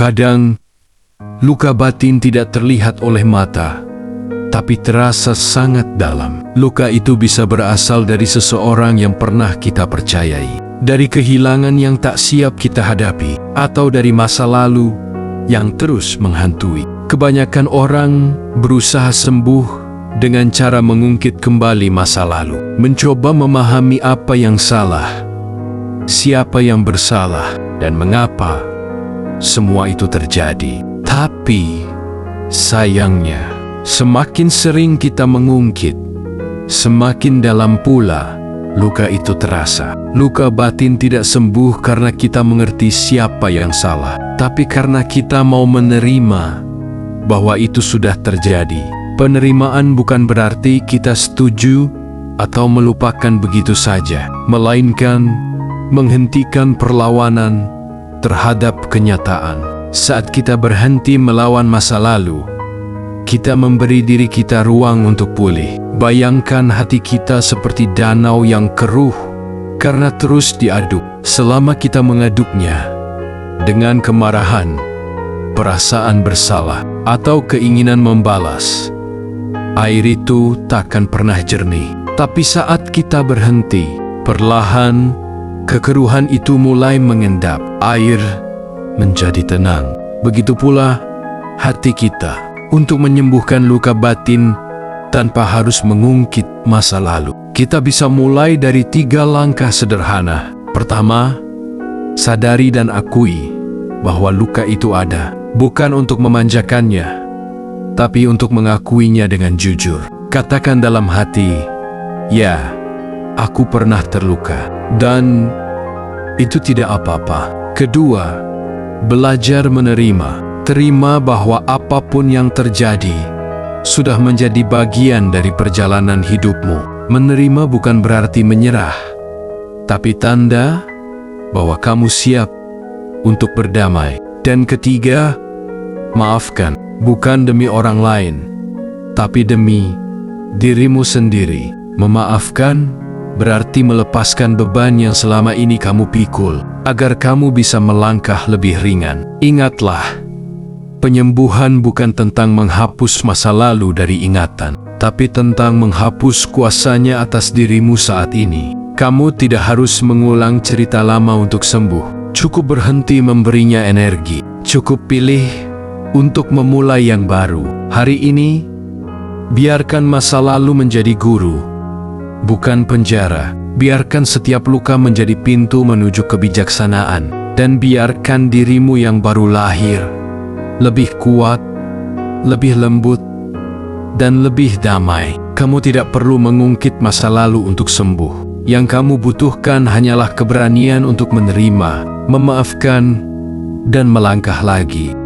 Kadang, luka batin tidak terlihat oleh mata, tapi terasa sangat dalam. Luka itu bisa berasal dari seseorang yang pernah kita percayai, dari kehilangan yang tak siap kita hadapi, atau dari masa lalu yang terus menghantui. Kebanyakan orang berusaha sembuh dengan cara mengungkit kembali masa lalu, mencoba memahami apa yang salah, siapa yang bersalah, dan mengapa semua itu terjadi. Tapi sayangnya, semakin sering kita mengungkit, semakin dalam pula luka itu terasa. Luka batin tidak sembuh karena kita mengerti siapa yang salah, tapi karena kita mau menerima bahwa itu sudah terjadi. Penerimaan bukan berarti kita setuju atau melupakan begitu saja, melainkan menghentikan perlawanan terhadap kenyataan. Saat kita berhenti melawan masa lalu, kita memberi diri kita ruang untuk pulih. Bayangkan hati kita seperti danau yang keruh karena terus diaduk. Selama kita mengaduknya dengan kemarahan, perasaan bersalah, atau keinginan membalas, air itu takkan pernah jernih. Tapi saat kita berhenti, perlahan kekeruhan itu mulai mengendap. Air menjadi tenang. Begitu pula hati kita. Untuk menyembuhkan luka batin tanpa harus mengungkit masa lalu, kita bisa mulai dari 3 langkah sederhana. Pertama, sadari dan akui bahwa luka itu ada. Bukan untuk memanjakannya, tapi untuk mengakuinya dengan jujur. Katakan dalam hati, "Ya, aku pernah terluka, dan itu tidak apa-apa." Kedua, belajar menerima. Terima bahwa apapun yang terjadi sudah menjadi bagian dari perjalanan hidupmu. Menerima bukan berarti menyerah, tapi tanda bahwa kamu siap untuk berdamai. Dan ketiga, maafkan. Bukan demi orang lain, tapi demi dirimu sendiri. Memaafkan berarti melepaskan beban yang selama ini kamu pikul, agar kamu bisa melangkah lebih ringan. Ingatlah, penyembuhan bukan tentang menghapus masa lalu dari ingatan, tapi tentang menghapus kuasanya atas dirimu saat ini. Kamu tidak harus mengulang cerita lama untuk sembuh. Cukup berhenti memberinya energi. Cukup pilih untuk memulai yang baru. Hari ini, biarkan masa lalu menjadi guru, bukan penjara. Biarkan setiap luka menjadi pintu menuju kebijaksanaan. Dan biarkan dirimu yang baru lahir lebih kuat, lebih lembut, dan lebih damai. Kamu tidak perlu mengungkit masa lalu untuk sembuh. Yang kamu butuhkan hanyalah keberanian untuk menerima, memaafkan, dan melangkah lagi.